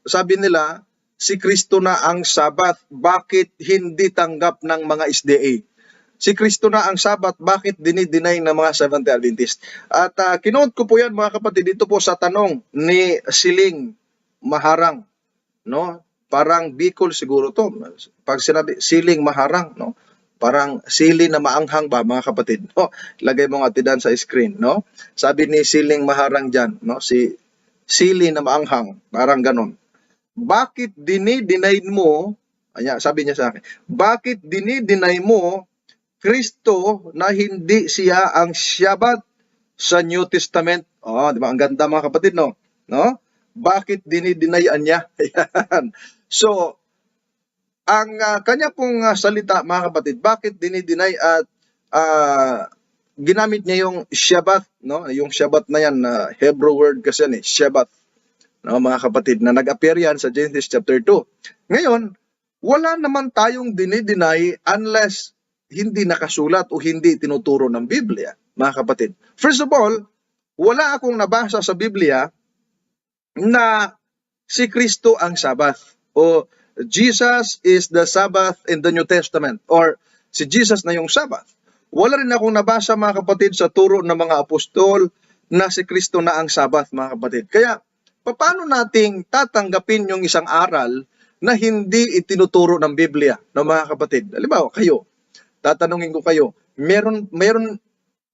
sabi nila, si Kristo na ang Sabat, bakit hindi tanggap ng mga SDA? Si Kristo na ang Sabat, bakit dinideny ng mga Seventh-day Adventist? At kinote ko po yan mga kapatid, dito po sa tanong ni Siling Maharang, no? Parang Bicol siguro to. Pag sinabi Siling Maharang, no? Parang sili na maanghang ba mga kapatid, no? Lagay mo nga tidan sa screen, no? Sabi ni Siling Maharang diyan, no? Si sili na maanghang, parang ganon. Bakit dinideny mo, sabi niya sa akin, bakit dinideny mo Kristo na hindi siya ang Shabbat sa New Testament? Oh, di ba? Ang ganda mga kapatid, no? No? Bakit dinidinayan niya? Ayan. So, ang kanya pong salita, mga kapatid, bakit dinideny at ginamit niya yung Shabbat, no? Yung Shabbat na yan, Hebrew word kasi yan, Shabbat, no, mga kapatid, na nag-appear yan sa Genesis chapter 2. Ngayon, wala naman tayong dinideny unless hindi nakasulat o hindi tinuturo ng Biblia, mga kapatid. First of all, wala akong nabasa sa Biblia na si Kristo ang Sabbath o Jesus is the Sabbath in the New Testament or si Jesus na yung Sabbath. Wala rin akong nabasa mga kapatid sa turo ng mga apostol na si Kristo na ang Sabbath mga kapatid. Kaya paano nating tatanggapin yung isang aral na hindi itinuturo ng Biblia ng mga kapatid? Halimbawa kayo, tatanungin ko kayo,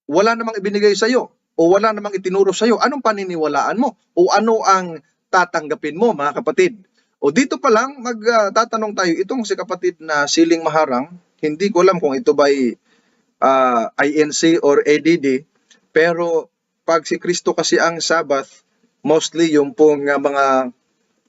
wala namang ibinigay sa iyo o wala namang itinuro sa iyo, anong paniniwalaan mo o ano ang tatanggapin mo mga kapatid? O dito pa lang magtatanong tayo, itong si kapatid na Siling Maharang, hindi ko alam kung ito ba INC or ADD, pero pag si Kristo kasi ang Sabbath, mostly yung pong mga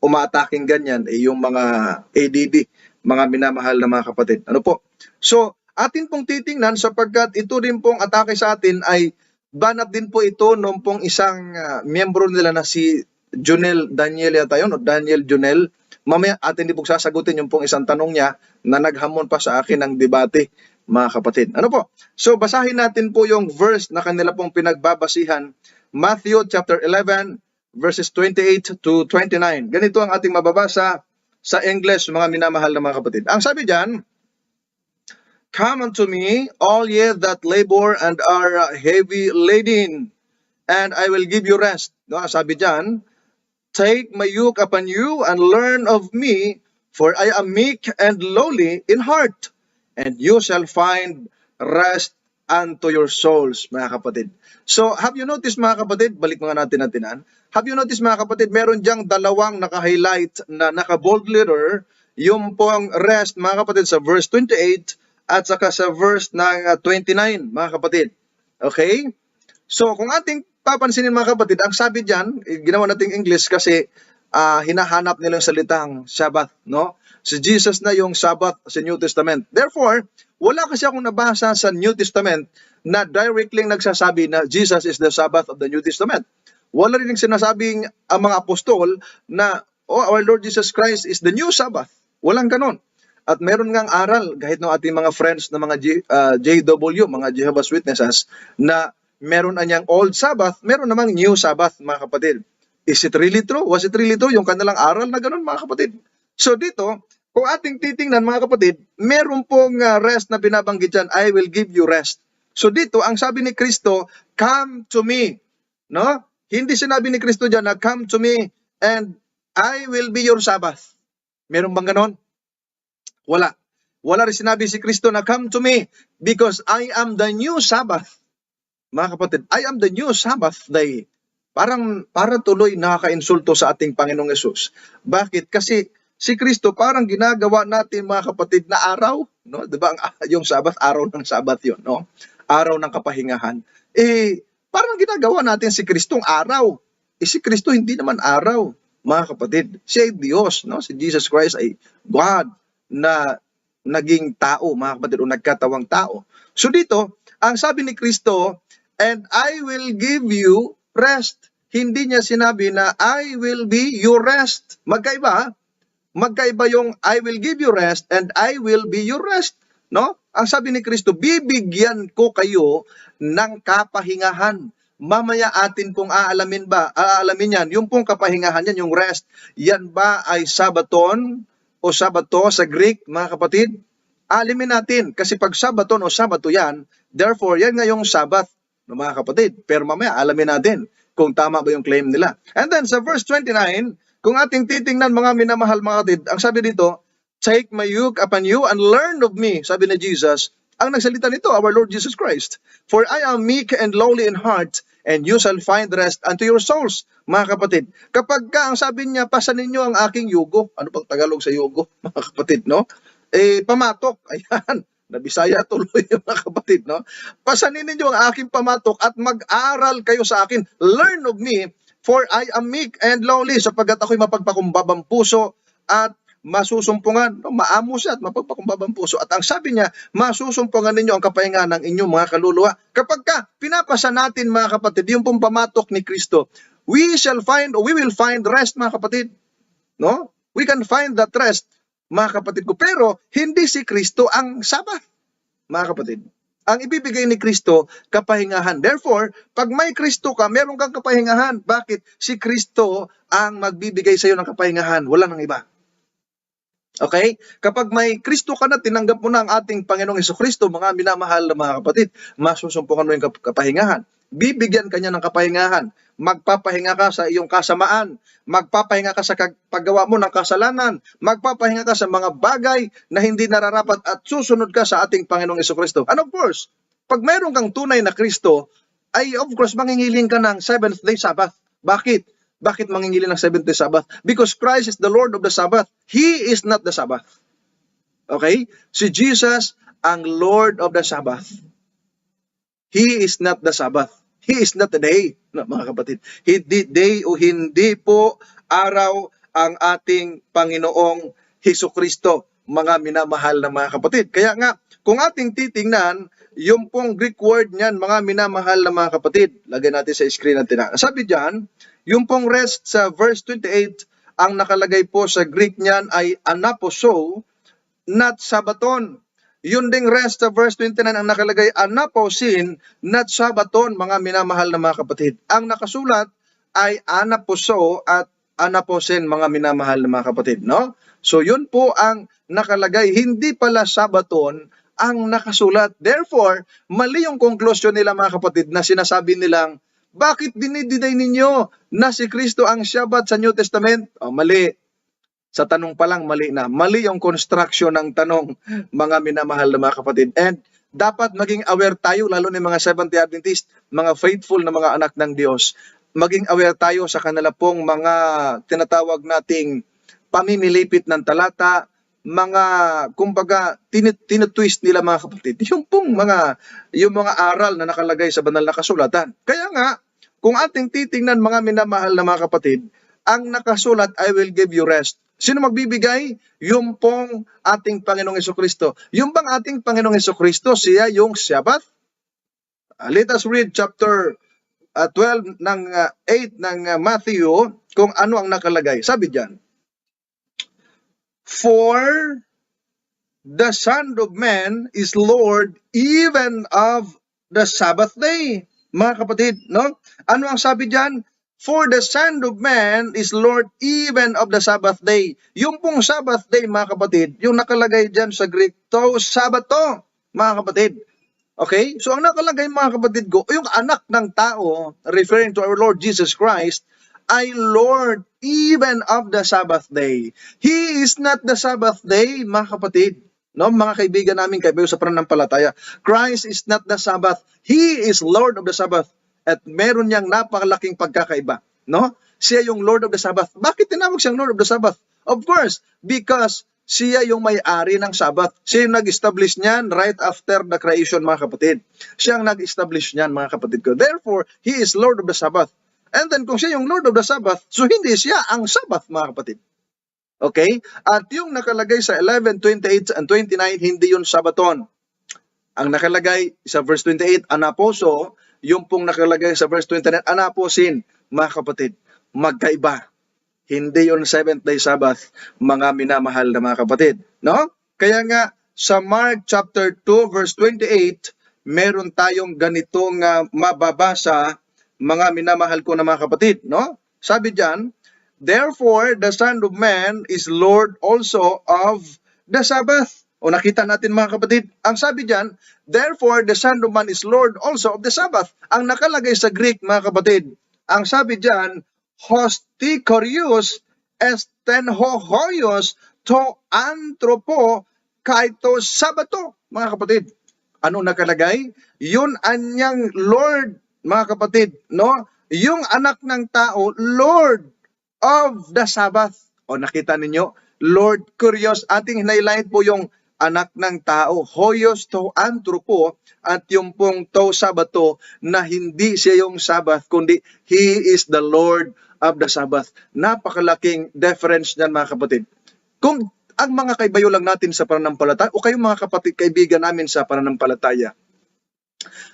umaataking ganyan yung mga ADD, mga minamahal na mga kapatid. Ano po? So, atin pong titingnan sapagkat ito din pong atake sa atin ay banat din po ito nung pong isang miyembro nila na si Junel Daniel yata yun, o Daniel Junel. Mamaya atin din pong sasagutin yung pong isang tanong niya na naghamon pa sa akin ng debate, mga kapatid. Ano po? So basahin natin po yung verse na kanila pong pinagbabasihan, Matthew chapter 11 verses 28 to 29. Ganito ang ating mababasa sa English, mga minamahal na mga kapatid. Ang sabi diyan, "Come unto me, all ye that labor and are heavy laden, and I will give you rest." No, sabi diyan, "Take my yoke upon you and learn of me, for I am meek and lowly in heart, and you shall find rest unto your souls," mga kapatid. So, have you noticed mga kapatid, balik mga natin, have you noticed mga kapatid, meron diyang dalawang naka-highlight na naka-bold letter, yung pong rest mga kapatid sa verse 28 at saka sa verse ng 29 mga kapatid. Okay? So, kung ating papansinin mga kapatid, ang sabi diyan, ginawa nating English kasi hinahanap nila yung salitang Sabbath, no? Si Jesus na yung Sabbath sa New Testament. Therefore, wala kasi akong nabasa sa New Testament na directly nagsasabi na Jesus is the Sabbath of the New Testament. Wala rin sinasabing ang mga apostol na our Lord Jesus Christ is the new Sabbath. Walang ganon. At meron ngang aral, kahit ng ating mga friends na mga JW, mga Jehovah's Witnesses, na meron na niyang Old Sabbath, meron namang New Sabbath, mga kapatid. Is it really true? Was it really true? Yung kanilang aral na ganun, mga kapatid. So dito, kung ating titingnan, mga kapatid, meron pong rest na binabanggit dyan, I will give you rest. So dito, ang sabi ni Kristo, come to me. No? Hindi sinabi ni Kristo dyan na come to me and I will be your Sabbath. Meron bang ganon? Wala. Wala rin sinabi si Kristo na come to me because I am the new Sabbath. Mga kapatid, I am the new Sabbath day. Para tuloy nakaka-insulto sa ating Panginoong Yesus. Bakit? Kasi si Kristo parang ginagawa natin mga kapatid na araw, no? 'Di ba yung Sabbath, araw ng Sabbath 'yon, no? Araw ng kapahingahan. Parang ginagawa natin si Kristong araw. Si Kristo hindi naman araw, mga kapatid. Siya ay Diyos, no? Si Jesus Christ ay God na naging tao, mga kapatid, o nagkatawang tao. So dito, ang sabi ni Kristo, and I will give you rest. Hindi niya sinabi na I will be your rest. Magkaiba, magkaiba yung I will give you rest and I will be your rest. No? Ang sabi ni Kristo, bibigyan ko kayo ng kapahingahan. mamaya atin pong aalamin yan, yung pong kapahingahan yan, yung rest, yan ba ay Sabaton o Sabato sa Greek, mga kapatid? Alimin natin, kasi pag Sabaton o Sabato yan, therefore, yan nga yung Sabbath, mga kapatid. Pero mamaya, alamin natin kung tama ba yung claim nila. And then, sa verse 29, kung ating titingnan mga minamahal mga kapatid, ang sabi dito, take my yoke upon you and learn of me, sabi ni Jesus. Ang nagsalita nito, our Lord Jesus Christ. For I am meek and lowly in heart, and you shall find rest unto your souls, mga kapatid. Kapag ang sabi niya, pasanin niyo ang aking yugo. Ano pang Tagalog sa yugo, mga kapatid, no? Pamatok. Ayan, nabisaya tuloy mga kapatid, no? Pasanin niyo ang aking pamatok at mag-aral kayo sa akin. Learn of me, for I am meek and lowly, sapagkat ako'y mapagpakumbabang puso at masusumpungan, no? Maamo siya at mapagpakumbabang puso. At ang sabi niya, masusumpungan ninyo ang kapahingahan ng inyong mga kaluluwa. Kapag pinapasa natin mga kapatid, yung pong pamatok ni Kristo, we will find rest mga kapatid. No? We can find that rest, mga kapatid ko. Pero hindi si Kristo ang Sabath, mga kapatid. Ang ibibigay ni Kristo, kapahingahan. Therefore, pag may Kristo ka, meron kang kapahingahan. Bakit? Si Kristo ang magbibigay sa iyo ng kapahingahan. Wala nang iba. Okay? Kapag may Kristo ka na, tinanggap mo na ang ating Panginoong Jesucristo, mga minamahal na mga kapatid, masusumpungan mo yung kapahingahan. Bibigyan ka niya ng kapahingahan. Magpapahinga ka sa iyong kasamaan. Magpapahinga ka sa paggawa mo ng kasalanan. Magpapahinga ka sa mga bagay na hindi nararapat at susunod ka sa ating Panginoong Jesucristo. And of course, pag mayroon kang tunay na Kristo, ay of course, mangingiling ka ng 7th day Sabbath. Bakit? Bakit mangingili ng 7th day Sabbath? Because Christ is the Lord of the Sabbath. He is not the Sabbath. Okay? Si Jesus ang Lord of the Sabbath. He is not the Sabbath. He is not the day, mga kapatid. Hindi po araw ang ating Panginoong Hesukristo, mga minamahal na mga kapatid. Kaya nga, kung ating titingnan, yung pong Greek word niyan, mga minamahal na mga kapatid, lagay natin sa screen natin. Sabi diyan, yung pong rest sa verse 28, ang nakalagay po sa Greek niyan ay anaposo, not Sabaton. Yun ding rest sa verse 29, ang nakalagay anaposin, not Sabaton, mga minamahal na mga kapatid. Ang nakasulat ay anaposo at anaposin, mga minamahal na mga kapatid. No? So yun po ang nakalagay, hindi pala Sabaton ang nakasulat. Therefore, mali yung conclusion nila mga kapatid na sinasabi nilang, bakit dinidinay ninyo na si Kristo ang Shabbat sa New Testament? Mali. Sa tanong pa lang, mali na. Mali yung construction ng tanong, mga minamahal na mga kapatid. And dapat maging aware tayo, lalo na mga Seventh-day Adventist, mga faithful na mga anak ng Diyos. Maging aware tayo sa kanila pong mga tinatawag nating pamimilipit ng talata, mga kumbaga tinutwist nila mga kapatid yung mga aral na nakalagay sa banal na kasulatan. Kaya nga kung ating titingnan mga minamahal na mga kapatid, ang nakasulat, I will give you rest. Sino magbibigay? Yung pong ating Panginoong Jesucristo. Yung bang ating Panginoong Jesucristo, siya yung Sabbath? Let us read chapter 12 ng 8 ng Matthew kung ano ang nakalagay. Sabi diyan, for the Son of Man is Lord even of the Sabbath day. Mga kapatid, no? Ano ang sabi diyan? For the Son of Man is Lord even of the Sabbath day. Yung pong Sabbath day, mga kapatid, yung nakalagay diyan sa Greek, to Sabato, mga kapatid. Okay? So ang nakalagay, mga kapatid ko, yung anak ng tao, referring to our Lord Jesus Christ, ay Lord even of the Sabbath day. He is not the Sabbath day, mga kapatid. No, mga kaibigan namin, kaibigan sa pananampalataya, Christ is not the Sabbath. He is Lord of the Sabbath. At meron niyang napakalaking pagkakaiba. No? Siya yung Lord of the Sabbath. Bakit tinawag siyang Lord of the Sabbath? Of course, because siya yung may-ari ng Sabbath. Siya yung nag-establish niyan right after the creation, mga kapatid. Siya ang nag-establish niyan, mga kapatid ko. Therefore, He is Lord of the Sabbath. And then kung siya yung Lord of the Sabbath, so hindi siya ang Sabbath, mga kapatid. Okay? At yung nakalagay sa 11, 28, and 29, hindi yun Sabaton. Ang nakalagay sa verse 28, anaposo, yung pong nakalagay sa verse 29, anaposin, mga kapatid, magkaiba. Hindi yun 7th day Sabbath, mga minamahal na mga kapatid. No? Kaya nga, sa Mark chapter 2, verse 28, meron tayong ganitong mababasa, mga minamahal ko na mga kapatid, no? Sabi diyan, therefore the Son of Man is Lord also of the Sabbath. O nakita natin mga kapatid, ang sabi diyan, therefore the Son of Man is Lord also of the Sabbath. Ang nakalagay sa Greek mga kapatid, ang sabi diyan, hostikorios estenhohoios to anthropo kaito sabato, mga kapatid. Ano nakalagay? Yun anyang Lord, mga kapatid, no? Yung anak ng tao, Lord of the Sabbath. O nakita ninyo, Lord Kurios, ating hinighlight po yung anak ng tao, hoyos to anthropo, at yung pong to sabato na hindi siya yung Sabbath, kundi He is the Lord of the Sabbath. Napakalaking difference niyan mga kapatid. Kung ang mga kaibayo lang natin sa pananampalataya, o kayo mga kapatid, kaibigan namin sa pananampalataya,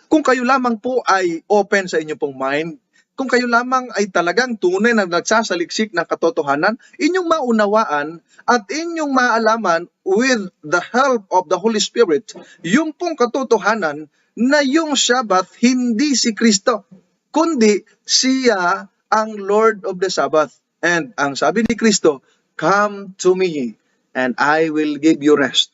kung kayo lamang po ay open sa inyo pong mind, kung kayo lamang ay talagang tunay na nagsasaliksik ng katotohanan, inyong maunawaan at inyong maalaman with the help of the Holy Spirit, yung pong katotohanan na yung Sabbath hindi si Kristo, kundi siya ang Lord of the Sabbath. And ang sabi ni Kristo, come to me and I will give you rest.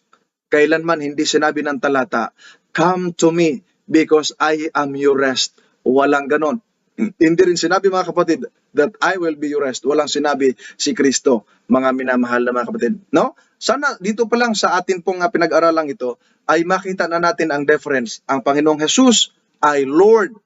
Kailanman hindi sinabi ng talata, come to me because I am your rest. Walang ganon. Hindi rin sinabi mga kapatid that I will be your rest. Walang sinabi si Kristo, mga minamahal na mga kapatid. No? Sana dito pa lang sa atin pong pinag-aralang ito ay makita na natin ang difference. Ang Panginoong Jesus ay Lord.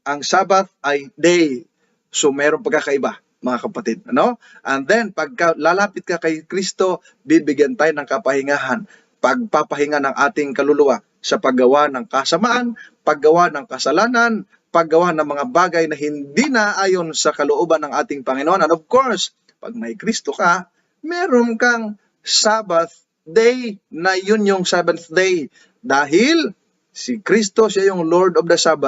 Ang Sabbath ay day. So mayroong pagkakaiba mga kapatid. No? And then pagka lalapit ka kay Kristo, bibigyan tayo ng kapahingahan. Pagpapahinga ng ating kaluluwa sa paggawa ng kasamaan, paggawa ng kasalanan, paggawa ng mga bagay na hindi na ayon sa kalooban ng ating Panginoon. And of course, pag may Kristo ka, meron kang Sabbath day na yun yung Sabbath day. Dahil si Kristo, siya yung Lord of the Sabbath,